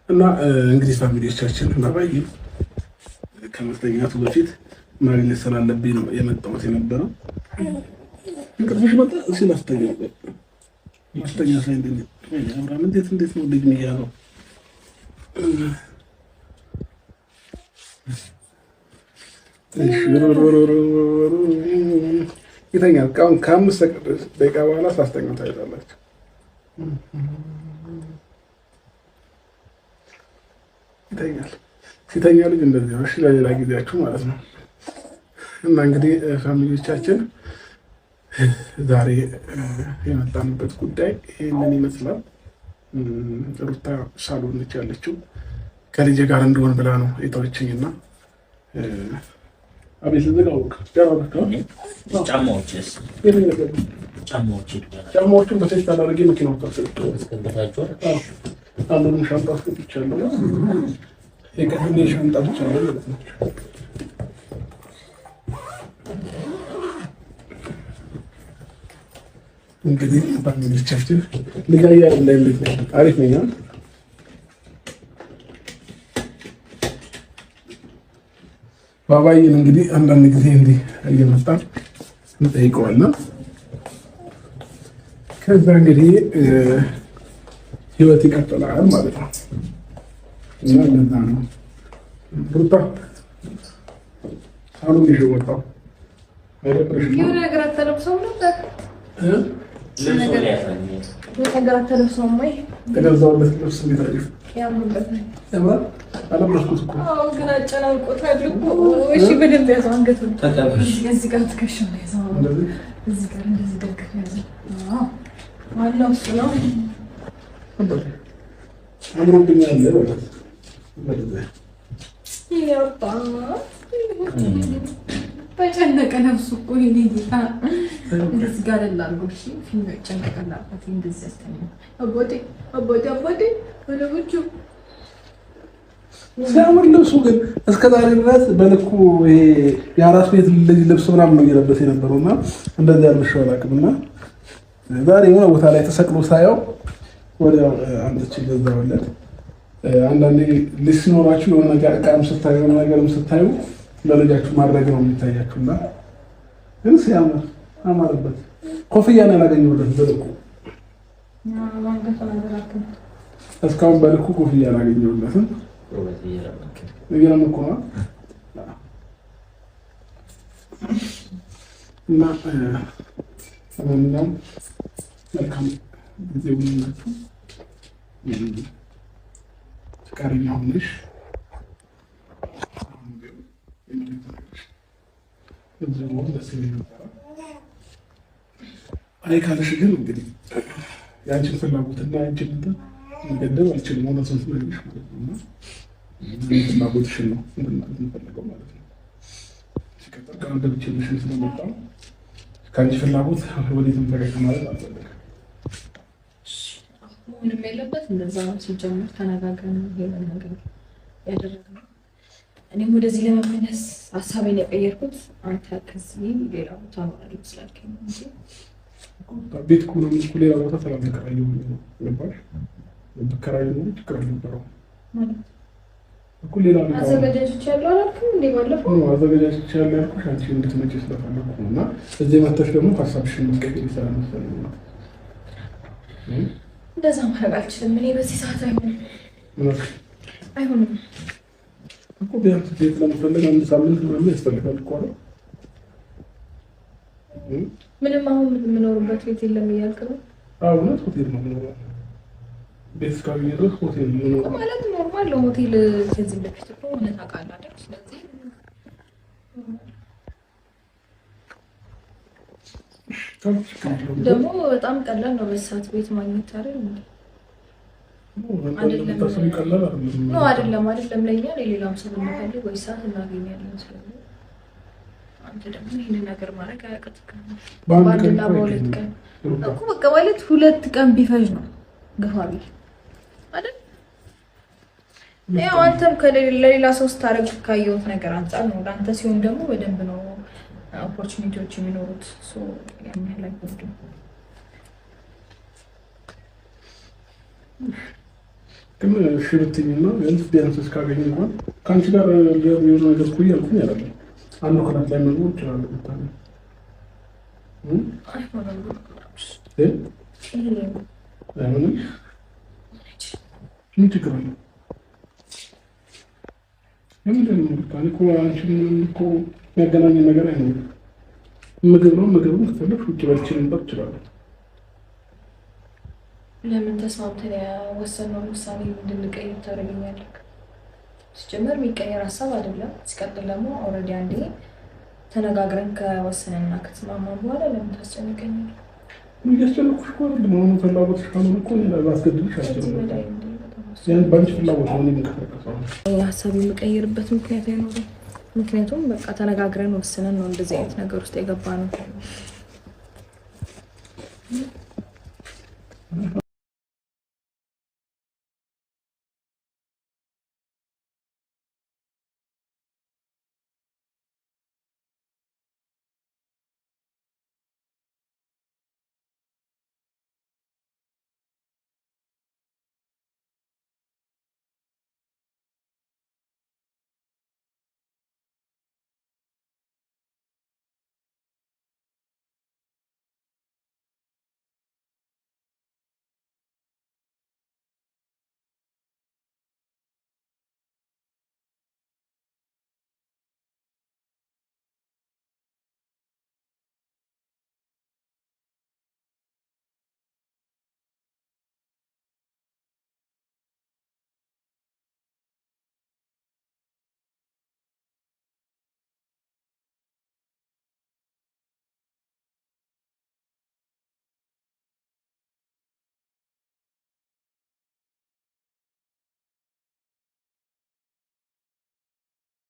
እና እንግዲህ ፋሚሊዎቻችን ባባዬ ከመተኛቱ በፊት ማግኘት ስላለብኝ ነው የመጣሁት የነበረው። እንቅልፍሽ መጣ ሲል ማስተኛ ሳይ አብርሃም እንዴት ነው ልጅ ያለው ይተኛል። ከአምስት ደቂቃ በኋላ ሳስተኛው ታይታላችሁ። ይተኛል። ሲተኛ ልጅ እንደዚህ ነው። እሺ ለሌላ ጊዜያችሁ ማለት ነው። እና እንግዲህ ፋሚሊዎቻችን ዛሬ የመጣንበት ጉዳይ ይህንን ይመስላል። ሩታ ሳሎን ነች ያለችው ከልጄ ጋር እንደሆን ብላ ነው የተወችኝና አቤት ልዝጋውቅ ጫማዎቹን በፌስታል አድርጌ መኪና አንዱንም ሻንጣ አስገብቻለሁ። የቀድሜ ሻንጣ ብቻ ነው ማለት ነው። እንግዲህ ፋሚሊዎቻችን ልጃያ እንዴት ነው? አሪፍ ነኝ። ባባዬን እንግዲህ አንዳንድ ጊዜ እንዲህ እየመጣን እንጠይቀዋለን። ከዛ እንግዲህ ህይወት ይቀጥላል ማለት ነው። እና እንደዛ ነው። ሩታ ሳሎን ይዤ ወጣሁ። የሆነ ነገር አተለብሰውም ነበር ነገር አተለብሰውም ወይ ተገዛሁለት ልብስ እንዴት አሪፍ ያምርበታል። ያምራል። አለበስኩት እኮ ግን አጨናንቆታል እኮ። እሺ በደንብ ያዘው አንገቱን እዚህ ጋር ትከሻው ነው ያዘው። እዚህ ጋር እንደዚህ ደግፍ ያዘው። ዋናው እሱ ነው። አምሮብኛል በጨነቀ ነፍሱ እኮ ይሄ ጌታ እንደዚህ ጋር ላልጎ ፊልም ጨነቀላበት እንደዚህ ያስተኛ አቦቴ ወለውቹ ሲያምር ልብሱ ግን እስከዛሬ ድረስ በልኩ ይሄ የአራስ ቤት ልጅ ልብስ ምናምን ነው እየለበሰ የነበረውና እንደዚህ ያልብሽ አላውቅምና ዛሬ የሆነ ቦታ ላይ ተሰቅሎ ሳየው ወዲያው አንተች ገዛውለት። አንዳንዴ ልጅ ሲኖራችሁ የሆነ ነገር ዕቃም ስታዩ የሆነ ነገርም ስታዩ ለልጃችሁ ማድረግ ነው የሚታያችሁና ግን ሲያምር አማረበት። ኮፍያ ነው ያላገኘሁለት በልኩ እስካሁን በልኩ ኮፍያ አላገኘሁለትም። እየለመኩ ነው እና ለማንኛውም መልካም ጊዜ ሁላችሁ ፍቃደኛ ሆነሽ አይ ካለሽ ግን እንግዲህ የአንቺን ፍላጎትና የአንቺን እንትን መገደብ አልችልም። እውነቱን ስለሆነሽ ማለት ነው። ፍላጎትሽን ነው እንድናገር የምፈልገው ማለት ነው። ሲቀጥል ከአንተ ብቻሽን ስለመጣሁ ከአንቺ ፍላጎት ወዴትም ፈቀቅ ማለት አልፈልግም። ምንም የለበት እንደዛ ሲጀምር ተነጋግረን ይሄን ነገር ያደረግነው። እኔም ወደዚህ ለመመለስ ሀሳቤን የቀየርኩት አንተ ከዚህ ሌላ ቦታ ነው ስላልከኝ እንጂ ቤት እኮ ነው እኮ ሌላ ቦታ ስላልተከራየሁ ነው። ገባሽ? በከራይ ነው ችግር አልነበረውም ማለት እኮ ሌላ ነገር አዘጋጃጆች ያለው አላልኩም እንዴ? ባለፈው ነው አዘጋጃጆች ያለው ያልኩሽ አንቺ እንድትመጪ ስለፈለኩ ነው። እና እዚህ መተሽ ደግሞ ሀሳብሽን መስቀየር ይችላል መሰለኝ ነው። እንደዛ ማድረግ አልችልም እኔ በዚህ ሰዓት አይሆንም እኮ ቢያንስ ቤት ለመፈለግ አንድ ሳምንት ምናምን ያስፈልጋል እኮ አይደል? ምንም አሁን የምኖርበት ቤት የለም እያልክ ነው? አዎ እውነት ሆቴል ነው የምኖረው። ቤት እስካገኘ ድረስ ሆቴል ነው የምኖረው ማለት ኖርማል ነው። ሆቴል ከዚህ በፊት እኮ ሆነ ታውቃለህ አይደል? ስለዚህ ደግሞ በጣም ቀላል ነው በሰዓት ቤት ማግኘት አይደል? አይደለም ለኛ ለሌላም ሰው ብንፈልግ ወይ ሰዓት እናገኛለን። ስለዚህ አንተ ደግሞ ይሄን ነገር ማድረግ አያቅትም። በአንድና በሁለት ቀን እኮ በቃ ማለት 2 ቀን ቢፈጅ ነው ገፋ ቢል አይደል? ያው አንተም ከሌላ ሰው ስታረግ ካየሁት ነገር አንፃር ነው። ለአንተ ሲሆን ደግሞ በደንብ ነው ኦፖርቹኒቲዎች የሚኖሩት። ሶ ያን ያህል አይጎድም። ግን እሺ ብትይኝና ቢያንስ እስካገኝ እንኳን ከአንቺ ጋር የሆነ ነገር እኮ እያልኩኝ አይደለም። አንዱ ክላስ ላይ መኖር እችላለሁ ብታለኝ አይሆንም። ምን ችግር አለው? የምንድን ነው እኮ አንቺን እኮ የሚያገናኝን ነገር አይኖርም። ምግብ ነው፣ ምግብም ከፈለግሽ ውጭ በልቼ ልንጠር እችላለሁ። ለምን ተስማምተን ያወሰነውን ውሳኔ እንድንቀይር ታደርገኛለህ? ሲጀመር የሚቀየር ሀሳብ አይደለም። ሲቀጥል ደግሞ ኦልሬዲ አንዴ ተነጋግረን ከወሰንና ከተስማማን በኋላ ለምን ታስጨንቀኛለህ? እያስጨነኩሽ እኮ አይደለም። አሁን ፍላጎትሽ ካልሆነ እኮ ላስገድድሽ አልችልም። ያን በአንቺ ፍላጎት ነው የምንቀሳቀሰው። ሀሳብ የምቀይርበት ምክንያት አይኖርም። ምክንያቱም በቃ ተነጋግረን ወስነን ነው እንደዚህ አይነት ነገር ውስጥ የገባ ነው።